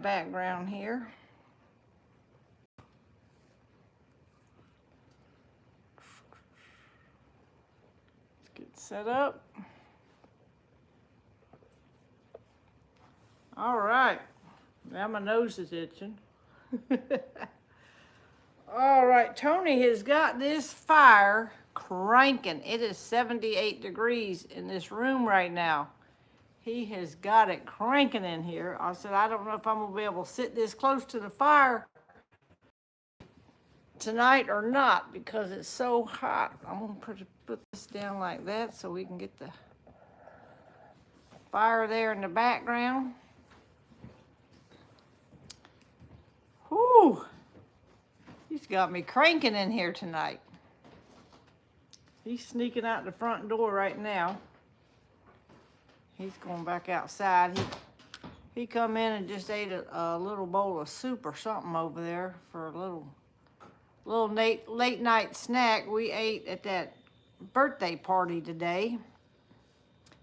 background here. Let's get set up. All right, now my nose is itching. All right, Tony has got this fire cranking. It is 78 degrees in this room right now. He has got it cranking in here. I said, I don't know if I'm gonna be able to sit this close to the fire tonight or not because it's so hot. I'm gonna put this down like that so we can get the fire there in the background. Whew. He's got me cranking in here tonight. He's sneaking out the front door right now. He's going back outside. He come in and just ate a little bowl of soup or something over there for a little late night snack we ate at that birthday party today.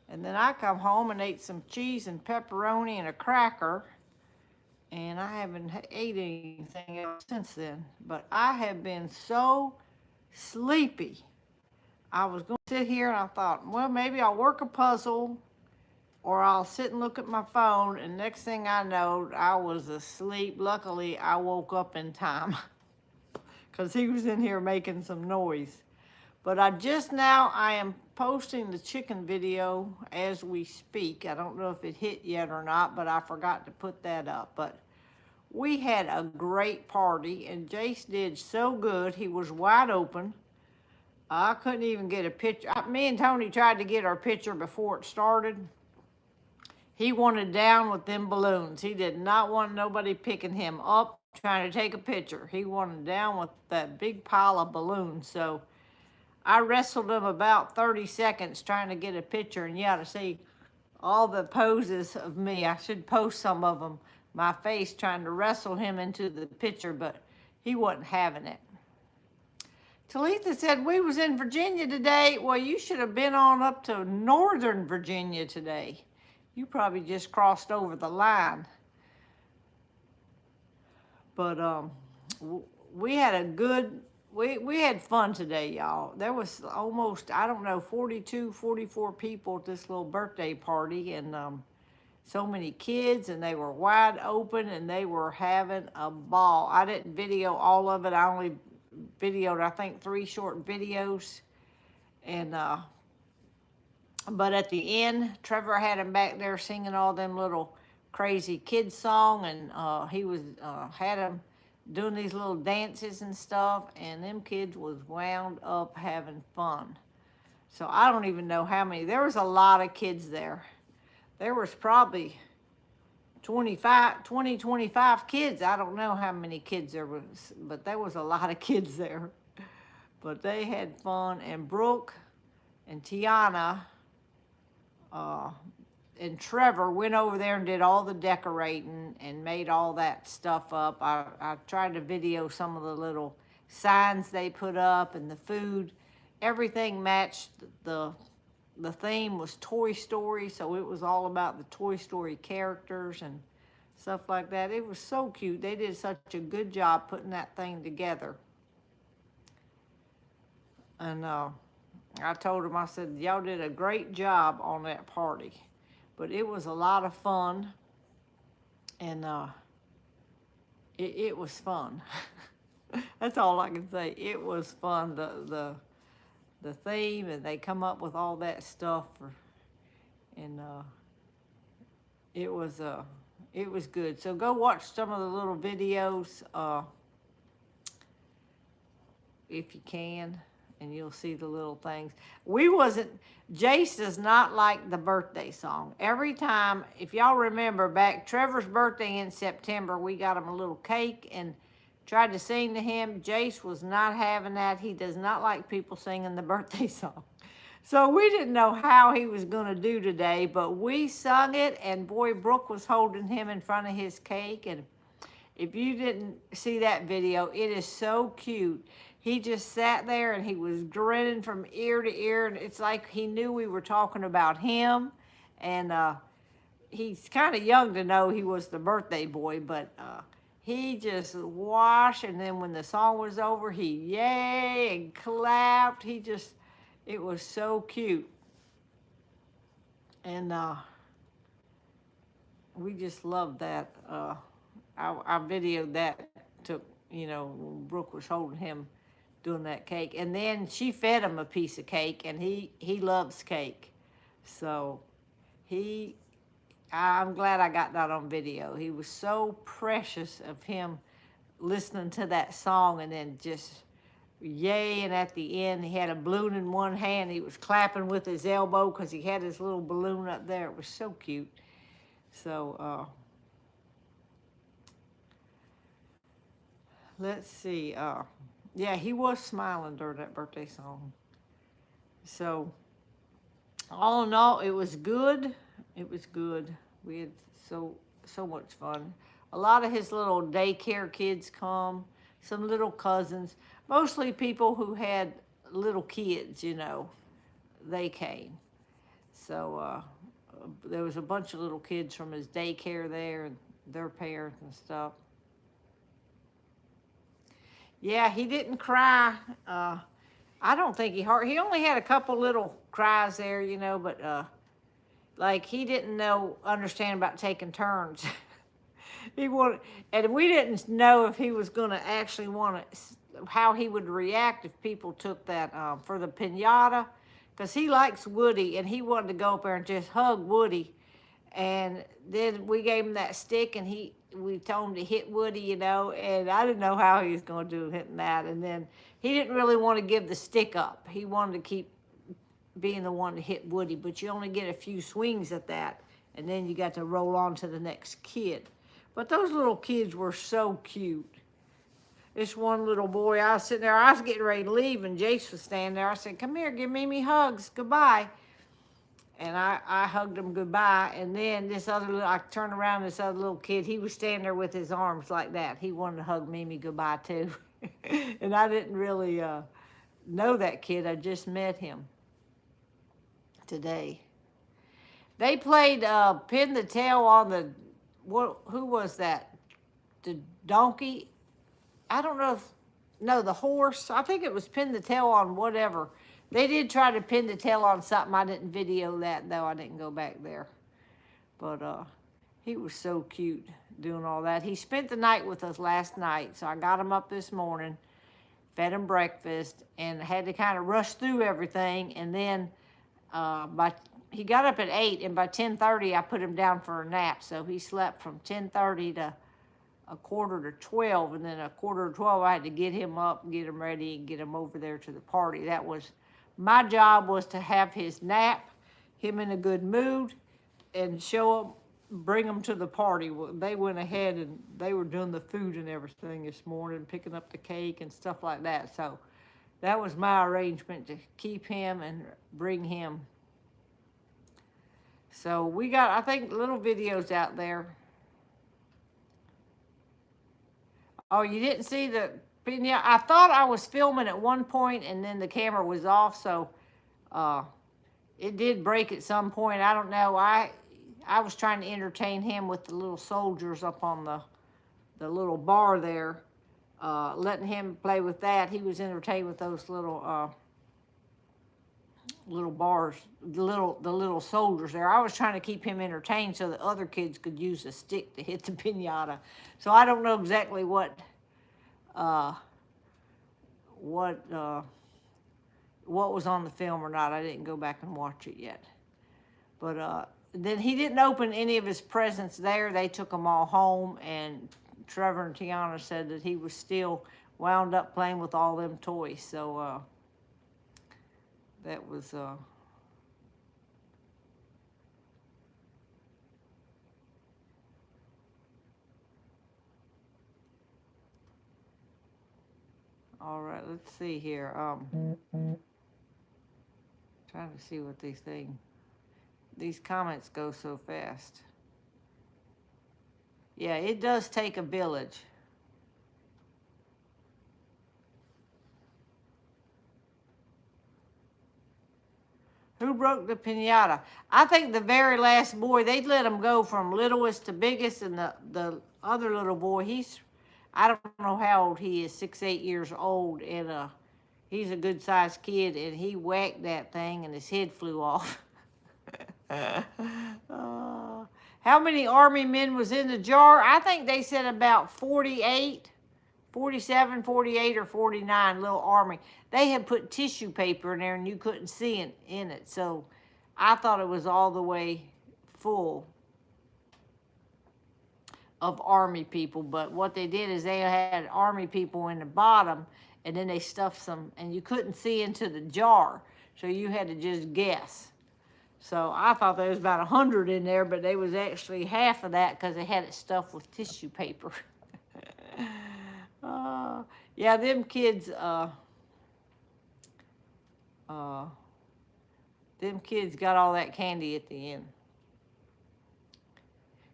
And then I come home and ate some cheese and pepperoni and a cracker. And I haven't ate anything else since then. But I have been so sleepy. I was going to sit here and I thought, well, maybe I'll work a puzzle or I'll sit and look at my phone. And next thing I know, I was asleep. Luckily, I woke up in time because he was in here making some noise. But I am posting the chicken video as we speak. I don't know if it hit yet or not, but I forgot to put that up. But we had a great party, and Jace did so good. He was wide open. I couldn't even get a picture. Me and Tony tried to get our picture before it started. He wanted down with them balloons. He did not want nobody picking him up, trying to take a picture. He wanted down with that big pile of balloons. So I wrestled him about 30 seconds trying to get a picture, and to see all the poses of me. I should post some of them, my face trying to wrestle him into the picture, but he wasn't having it. Talitha said, we was in Virginia today. Well, you should have been on up to Northern Virginia today. You probably just crossed over the line. But we had a good, we had fun today, y'all. There was almost, I don't know, 42, 44 people at this little birthday party, and so many kids, and they were wide open, and they were having a ball. I didn't video all of it. I only videoed, I think, 3 short videos. And but at the end, Trevor had him back there singing all them little crazy kids song, and he was had him doing these little dances and stuff, and them kids was wound up having fun. So I don't even know how many. There was a lot of kids there. There was probably 20, 25 kids. I don't know how many kids there was, but there was a lot of kids there. But they had fun, and Brooke and Tiana and Trevor went over there and did all the decorating and made all that stuff up. I tried to video some of the little signs they put up and the food. Everything matched. The theme was Toy Story, so it was all about the Toy Story characters and stuff like that. It was so cute. They did such a good job putting that thing together. And I told them, I said, y'all did a great job on that party. But it was a lot of fun, and it was fun. That's all I can say. It was fun. The theme, and they come up with all that stuff, and it was good. So go watch some of the little videos if you can, and you'll see the little things. Jace does not like the birthday song. Every time, if y'all remember back, Trevor's birthday in September, we got him a little cake and tried to sing to him. Jace was not having that. He does not like people singing the birthday song. So we didn't know how he was going to do today, but we sung it, and boy, Brooke was holding him in front of his cake. And if you didn't see that video, it is so cute. He just sat there and he was grinning from ear to ear, and it's like he knew we were talking about him. And he's kind of young to know he was the birthday boy, but he just washed, and then when the song was over, he yay and clapped. It was so cute. And we just loved that. I videoed that, took, when Brooke was holding him doing that cake. And then she fed him a piece of cake, and he loves cake. So I'm glad I got that on video. He was so precious of him listening to that song and then just yay. And at the end, he had a balloon in one hand. He was clapping with his elbow because he had his little balloon up there. It was so cute. So, let's see. Yeah, he was smiling during that birthday song. So, all in all, it was good. It was good. We had so much fun. A lot of his little daycare kids come, some little cousins, mostly people who had little kids, they came. So there was a bunch of little kids from his daycare there and their parents and stuff. Yeah, he didn't cry. I don't think he only had a couple little cries there, but like he didn't understand about taking turns. And we didn't know if he was going to actually how he would react if people took that for the piñata, because he likes Woody, and he wanted to go up there and just hug Woody. And then we gave him that stick, and we told him to hit Woody, and I didn't know how he was going to do hitting that. And then he didn't really want to give the stick up. He wanted to keep being the one to hit Woody, but you only get a few swings at that, and then you got to roll on to the next kid. But those little kids were so cute. This one little boy, I was sitting there, I was getting ready to leave, and Jace was standing there. I said, "Come here, give Mimi hugs, goodbye." And I hugged him goodbye, and then I turned around, this other little kid, he was standing there with his arms like that. He wanted to hug Mimi goodbye too. And I didn't really know that kid. I just met him today. They played Pin the Tail on who was that? The donkey? I don't know the horse. I think it was Pin the Tail on whatever. They did try to pin the tail on something. I didn't video that, though. I didn't go back there. But he was so cute doing all that. He spent the night with us last night, so I got him up this morning, fed him breakfast, and had to kind of rush through everything. And then he got up at 8, and by 10:30, I put him down for a nap. So he slept from 10:30 to a quarter to 12, and then a quarter to 12, I had to get him up, get him ready, and get him over there to the party. My job was to have his nap, him in a good mood, and bring him to the party. They went ahead and they were doing the food and everything this morning, picking up the cake and stuff like that. So that was my arrangement, to keep him and bring him. So we got, I think, little videos out there. Oh, you didn't see the piñata? I thought I was filming at one point, and then the camera was off, so it did break at some point. I don't know. I was trying to entertain him with the little soldiers up on the little bar there, letting him play with that. He was entertained with those little bars, the little soldiers there. I was trying to keep him entertained so that other kids could use a stick to hit the piñata. So I don't know exactly what was on the film or not. I didn't go back and watch it yet. But then he didn't open any of his presents there. They took them all home, and Trevor and Tiana said that he was still wound up playing with all them toys. So that was all right. Let's see here. Trying to see what these comments go so fast. Yeah, it does take a village. Who broke the pinata? I think the very last boy, they'd let him go from littlest to biggest, and the other little boy, I don't know how old he is, 6, 8 years old, and he's a good sized kid, and he whacked that thing and his head flew off. How many Army men was in the jar? I think they said about 48, 47, 48, or 49 little Army. They had put tissue paper in there and you couldn't see it in it. So I thought it was all the way full of Army people. But what they did is they had Army people in the bottom, and then they stuffed some, and you couldn't see into the jar. So you had to just guess. So I thought there was about 100 in there, but they was actually half of that because they had it stuffed with tissue paper. Yeah, them kids, them kids got all that candy at the end.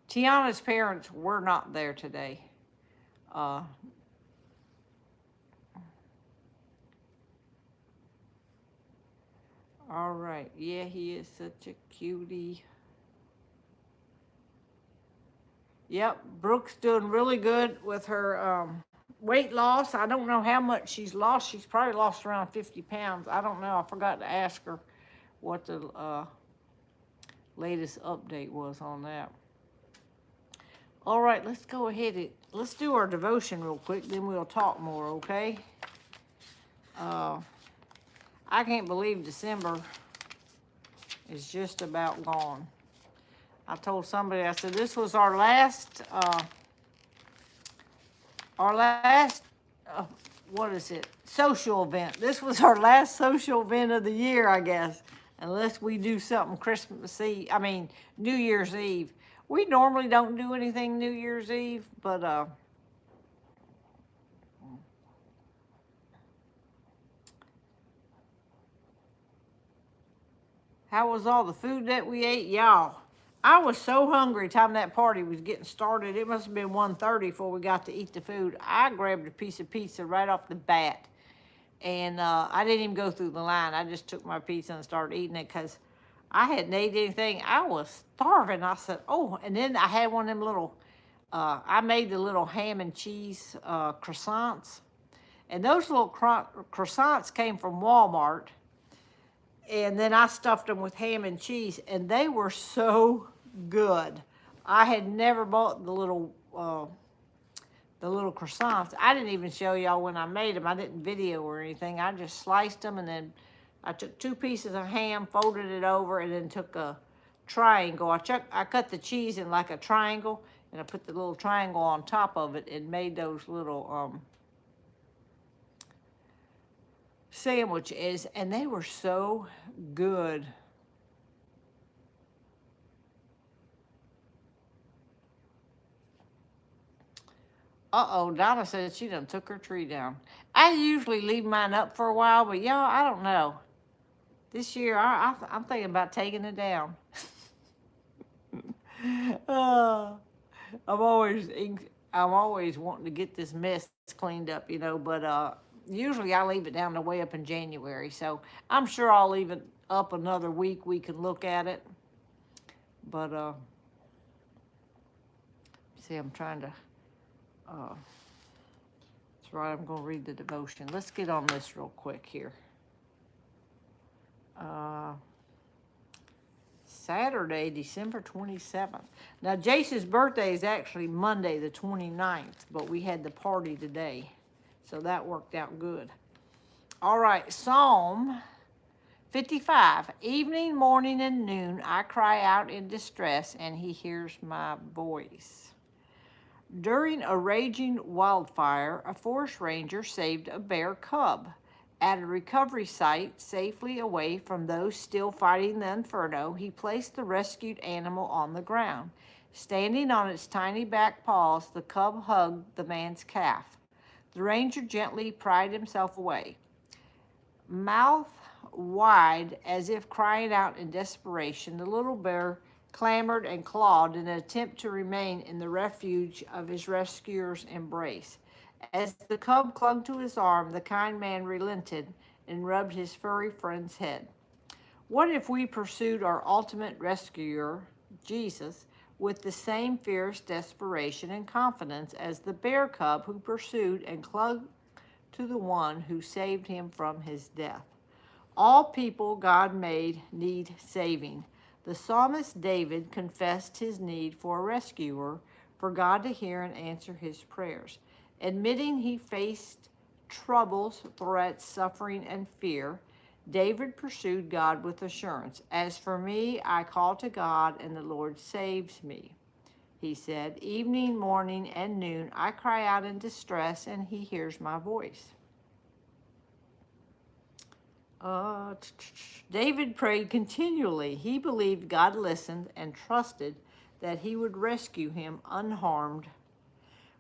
Tiana's parents were not there today. All right. Yeah, he is such a cutie. Yep, Brooke's doing really good with her weight loss. I don't know how much she's lost. She's probably lost around 50 pounds. I don't know. I forgot to ask her what the latest update was on that. All right, let's go ahead and let's do our devotion real quick, then we'll talk more, okay? I can't believe December is just about gone. I told somebody, I said, this was our last, what is it? Social event. This was our last social event of the year, I guess, unless we do something New Year's Eve. We normally don't do anything New Year's Eve, but how was all the food that we ate? Y'all, I was so hungry time that party was getting started. It must have been 1:30 before we got to eat the food. I grabbed a piece of pizza right off the bat, and I didn't even go through the line. I just took my pizza and started eating it because I hadn't ate anything. I was starving. I said, oh, and then I had one of them little, I made the little ham and cheese croissants. And those little croissants came from Walmart. And then I stuffed them with ham and cheese, and they were so good. I had never bought the little croissants. I didn't even show y'all when I made them. I didn't video or anything. I just sliced them, and then I took 2 pieces of ham, folded it over, and then took a triangle. I cut the cheese in like a triangle, and I put the little triangle on top of it and made those little sandwiches, and they were so good. Uh-oh, Donna said she done took her tree down. I usually leave mine up for a while, but y'all, I don't know. This year, I'm thinking about taking it down. I'm always wanting to get this mess cleaned up, but usually I leave it down the way up in January. So I'm sure I'll leave it up another week. We can look at it. But see, I'm trying to, that's right, I'm going to read the devotion. Let's get on this real quick here. Saturday, December 27th. Now, Jace's birthday is actually Monday, the 29th, but we had the party today, so that worked out good. All right, Psalm 55. Evening, morning, and noon, I cry out in distress, and he hears my voice. During a raging wildfire, a forest ranger saved a bear cub. At a recovery site, safely away from those still fighting the inferno, he placed the rescued animal on the ground. Standing on its tiny back paws, the cub hugged the man's calf. The ranger gently pried himself away. Mouth wide, as if crying out in desperation, the little bear clamored and clawed in an attempt to remain in the refuge of his rescuer's embrace. As the cub clung to his arm, the kind man relented and rubbed his furry friend's head. What if we pursued our ultimate rescuer, Jesus, with the same fierce desperation and confidence as the bear cub who pursued and clung to the one who saved him from his death? All people God made need saving. The psalmist David confessed his need for a rescuer, for God to hear and answer his prayers. Admitting he faced troubles, threats, suffering, and fear, David pursued God with assurance. As for me, I call to God, and the Lord saves me. He said, evening, morning, and noon, I cry out in distress, and he hears my voice. David prayed continually. He believed God listened and trusted that he would rescue him unharmed.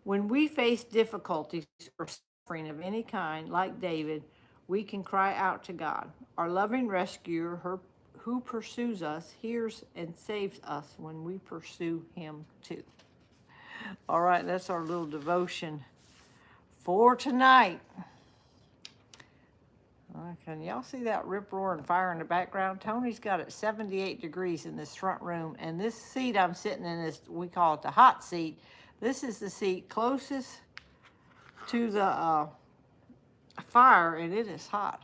When we face difficulties or suffering of any kind, like David, we can cry out to God. Our loving rescuer, who pursues us, hears and saves us when we pursue him too. All right, that's our little devotion for tonight. Can y'all see that rip roaring fire in the background? Tony's got it 78 degrees in this front room, and this seat I'm sitting in is, we call it the hot seat. This is the seat closest to the fire, and it is hot.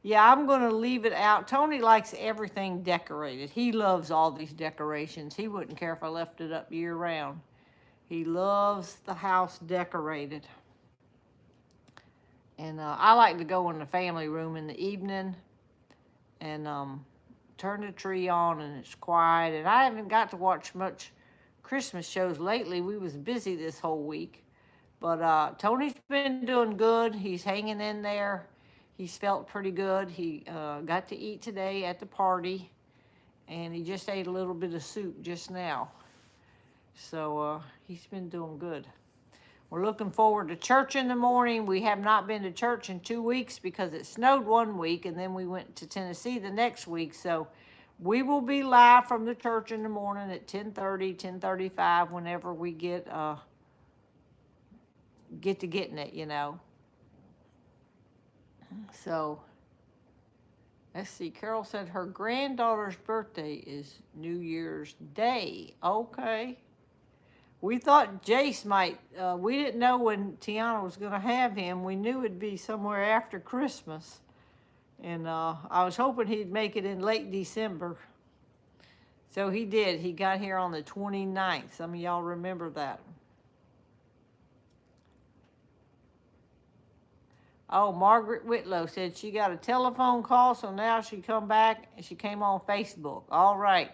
Yeah, I'm going to leave it out. Tony likes everything decorated. He loves all these decorations. He wouldn't care if I left it up year round. He loves the house decorated. And I like to go in the family room in the evening and turn the tree on, and it's quiet. And I haven't got to watch much Christmas shows lately. We was busy this whole week. But Tony's been doing good. He's hanging in there. He's felt pretty good. He got to eat today at the party, and he just ate a little bit of soup just now. So he's been doing good. We're looking forward to church in the morning. We have not been to church in 2 weeks because it snowed one week, and then we went to Tennessee the next week. So we will be live from the church in the morning at 10:30, 10:35, whenever we get to getting it, you know. So let's see. Carol said her granddaughter's birthday is New Year's Day. Okay. We thought Jace might, we didn't know when Tiana was going to have him. We knew it'd be somewhere after Christmas. And I was hoping he'd make it in late December. So he did. He got here on the 29th. Some of y'all remember that. Oh, Margaret Whitlow said she got a telephone call, so now she come back and she came on Facebook. All right.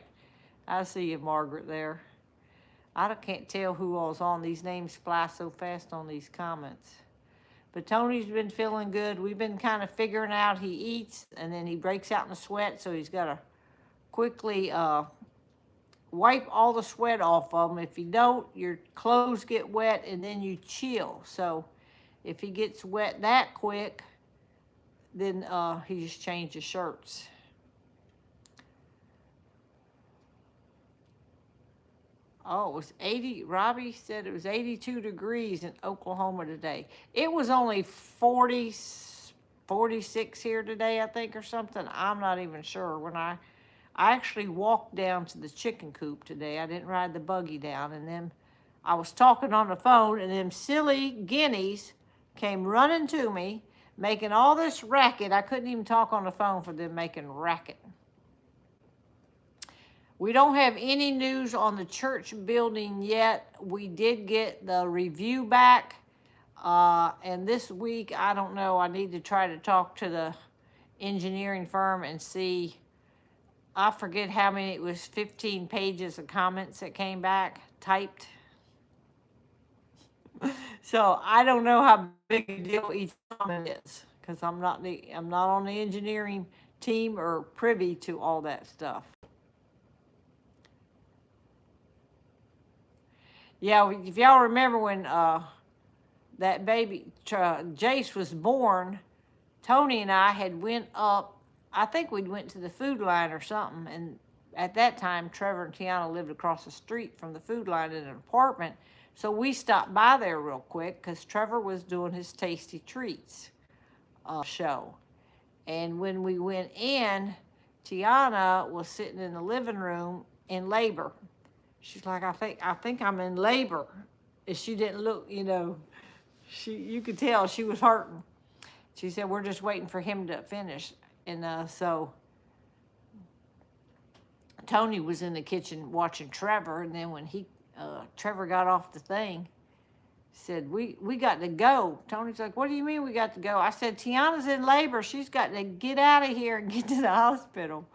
I see you, Margaret, there. I can't tell who all's on. These names fly so fast on these comments. But Tony's been feeling good. We've been kind of figuring out he eats, and then he breaks out in a sweat, so he's got to quickly wipe all the sweat off of him. If you don't, your clothes get wet, and then you chill. So if he gets wet that quick, then he just changes shirts. Oh, it was 80. Robbie said it was 82 degrees in Oklahoma today. It was only 46 here today, I think, or something. I'm not even sure. When I actually walked down to the chicken coop today. I didn't ride the buggy down. And then I was talking on the phone, and them silly guineas came running to me, making all this racket. I couldn't even talk on the phone for them making racket. We don't have any news on the church building yet. We did get the review back. And this week, I don't know, I need to try to talk to the engineering firm and see, I forget how many, it was 15 pages of comments that came back, typed. So I don't know how big a deal each comment is, because I'm not on the engineering team or privy to all that stuff. Yeah, if y'all remember when that baby Jace was born, Tony and I had went up. I think we went to the Food Line or something, and at that time Trevor and Tiana lived across the street from the Food Line in an apartment. So we stopped by there real quick because Trevor was doing his Tasty Treats show. And when we went in, Tiana was sitting in the living room in labor. She's like, I think I'm in labor. And she didn't look, you could tell she was hurting. She said, we're just waiting for him to finish. And so Tony was in the kitchen watching Trevor. And then when Trevor got off the thing, said, we got to go. Tony's like, what do you mean we got to go? I said, Tiana's in labor. She's got to get out of here and get to the hospital.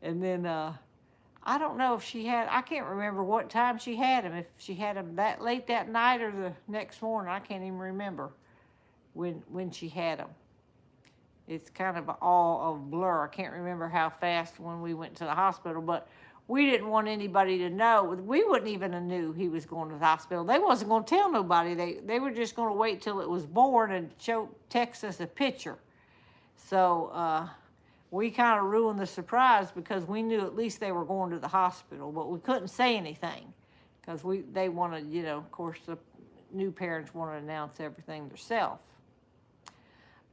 And then I don't know if I can't remember what time she had him. If she had him that late that night or the next morning. I can't even remember when she had him. It's kind of all of blur. I can't remember how fast when we went to the hospital, but we didn't want anybody to know. We wouldn't even have knew he was going to the hospital. They wasn't going to tell nobody. They were just going to wait till it was born and text us a picture. So we kind of ruined the surprise because we knew at least they were going to the hospital, but we couldn't say anything because they wanted, of course, the new parents want to announce everything themselves.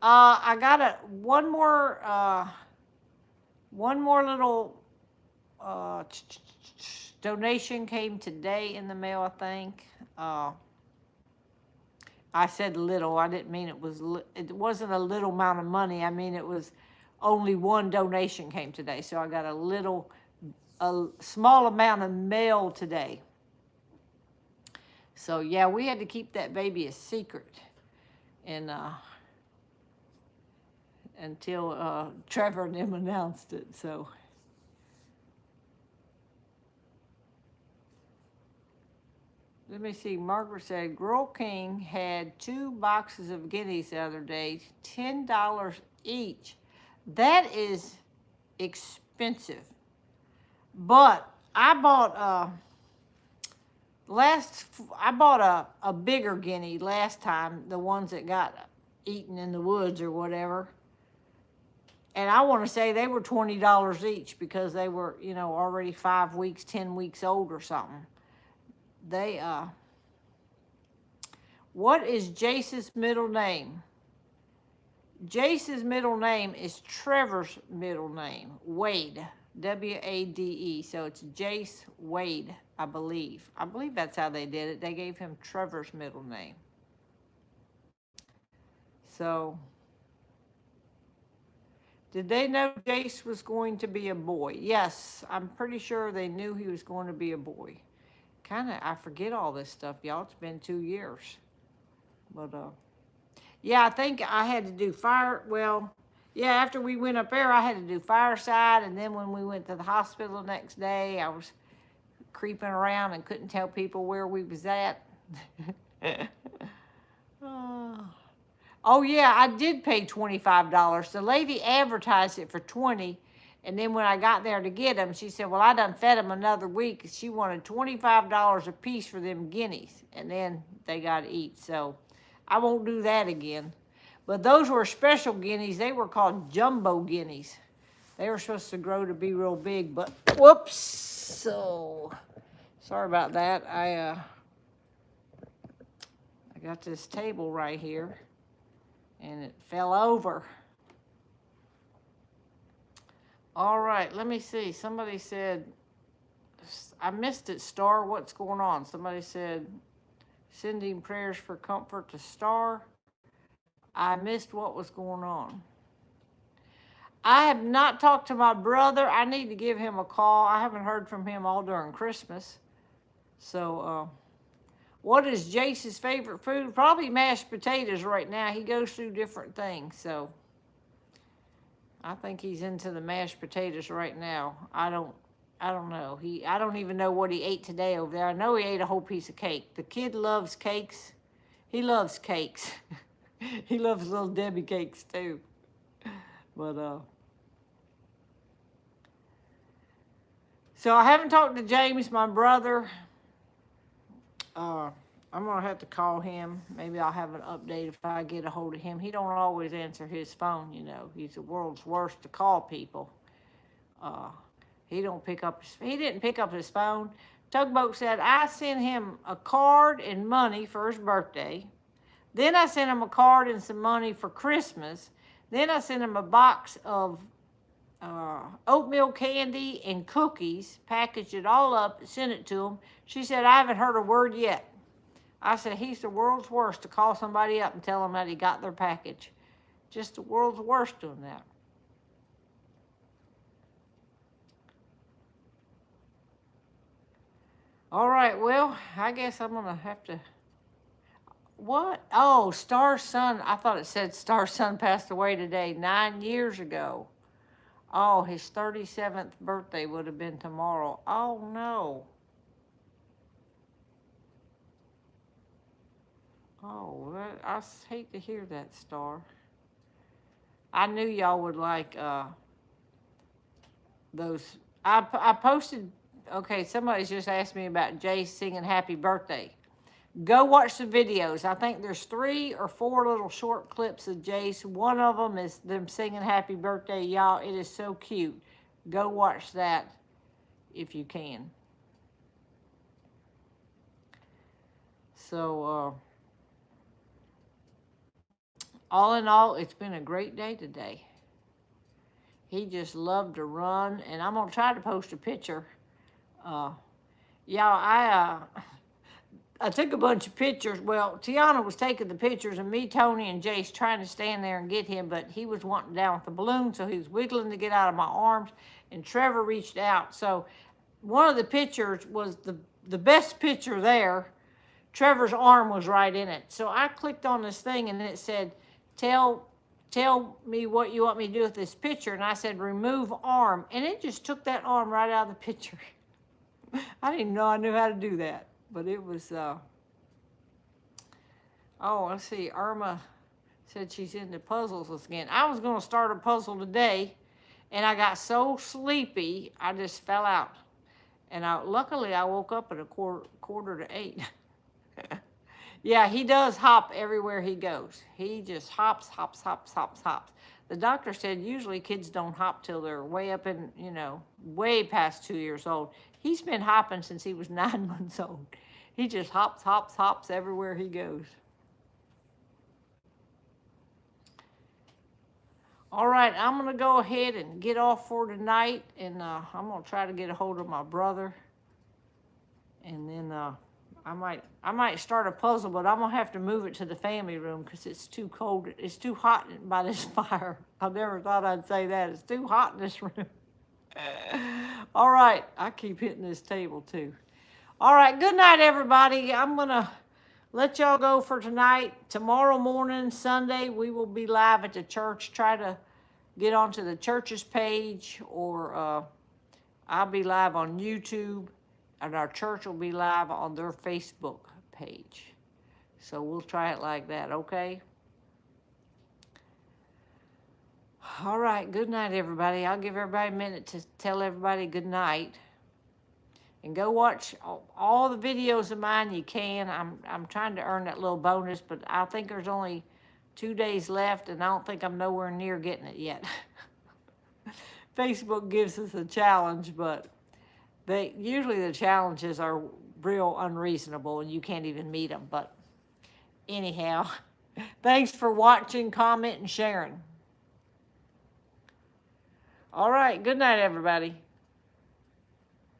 I got one more little donation came today in the mail, I think. I said little. I didn't mean it wasn't a little amount of money. I mean, it was only one donation came today. So I got a small amount of mail today. So yeah, we had to keep that baby a secret. And until Trevor and them announced it. So let me see. Margaret said Girl King had 2 boxes of guineas the other day, $10 each. That is expensive. But I bought a bigger guinea last time, the ones that got eaten in the woods or whatever. And I want to say they were $20 each because they were, already 5 weeks, 10 weeks old or something. What is Jace's middle name? Jace's middle name is Trevor's middle name, Wade, W-A-D-E. So it's Jace Wade, I believe. I believe that's how they did it. They gave him Trevor's middle name. So, did they know Jace was going to be a boy? Yes, I'm pretty sure they knew he was going to be a boy. I forget all this stuff, y'all. It's been 2 years. But, yeah, I think I had to do after we went up there, I had to do fireside. And then when we went to the hospital the next day, I was creeping around and couldn't tell people where we was at. Oh, yeah, I did pay $25. The lady advertised it for $20. And then when I got there to get them, she said, well, I done fed them another week. She wanted $25 a piece for them guineas. And then they got to eat. So I won't do that again. But those were special guineas. They were called jumbo guineas. They were supposed to grow to be real big. But whoops. So sorry about that. I got this table right here. And it fell over. All right, let me see. Somebody said, I missed it, Star. What's going on? Somebody said, sending prayers for comfort to Star. I missed what was going on. I have not talked to my brother. I need to give him a call. I haven't heard from him all during Christmas. So, what is Jace's favorite food? Probably mashed potatoes right now. He goes through different things, so I think he's into the mashed potatoes right now. I don't know. I don't even know what he ate today over there. I know he ate a whole piece of cake. The kid loves cakes. He loves cakes. He loves little Debbie cakes too. But so I haven't talked to James, my brother. I'm going to have to call him. Maybe I'll have an update if I get a hold of him. He don't always answer his phone, He's the world's worst to call people. He didn't pick up his phone. Tugboat said, I sent him a card and money for his birthday. Then I sent him a card and some money for Christmas. Then I sent him a box of oatmeal candy and cookies, packaged it all up, sent it to him. She said, I haven't heard a word yet. I said, he's the world's worst to call somebody up and tell them that he got their package. Just the world's worst doing that. All right, well, I guess I'm going to have to... What? Oh, Star's son. I thought it said Star's son passed away today, 9 years ago. Oh, his 37th birthday would have been tomorrow. Oh, no. Oh, I hate to hear that, Star. I knew y'all would like those. I posted, okay, somebody's just asked me about Jay singing Happy Birthday. Go watch the videos. I think there's 3 or 4 little short clips of Jace. One of them is them singing Happy Birthday. Y'all, it is so cute. Go watch that if you can. So, all in all, it's been a great day today. He just loved to run, and I'm going to try to post a picture. Y'all, I took a bunch of pictures. Well, Tiana was taking the pictures, and me, Tony, and Jace trying to stand there and get him, but he was wanting down with the balloon, so he was wiggling to get out of my arms, and Trevor reached out. So one of the pictures was the best picture there. Trevor's arm was right in it. So I clicked on this thing, and it said, tell me what you want me to do with this picture. And I said, remove arm. And it just took that arm right out of the picture. I didn't know I knew how to do that. But it was, oh, let's see. Irma said she's into puzzles again. I was going to start a puzzle today, and I got so sleepy, I just fell out. And luckily, I woke up at a quarter to 8. Yeah, he does hop everywhere he goes. He just hops, hops, hops, hops, hops. The doctor said usually kids don't hop till they're way up in, way past 2 years old. He's been hopping since he was 9 months old. He just hops, hops, hops everywhere he goes. All right, I'm going to go ahead and get off for tonight, and I'm going to try to get a hold of my brother. And then I might start a puzzle, but I'm going to have to move it to the family room because it's too cold. It's too hot by this fire. I never thought I'd say that. It's too hot in this room. All right, I keep hitting this table too. All right, good night, everybody. I'm going to let y'all go for tonight. Tomorrow morning, Sunday, we will be live at the church. Try to get onto the church's page, or I'll be live on YouTube, and our church will be live on their Facebook page. So we'll try it like that, okay? All right, good night, everybody. I'll give everybody a minute to tell everybody good night. And go watch all the videos of mine you can. I'm trying to earn that little bonus, but I think there's only 2 days left, and I don't think I'm nowhere near getting it yet. Facebook gives us a challenge, but usually the challenges are real unreasonable, and you can't even meet them. But anyhow, thanks for watching, comment, and sharing. All right, good night, everybody.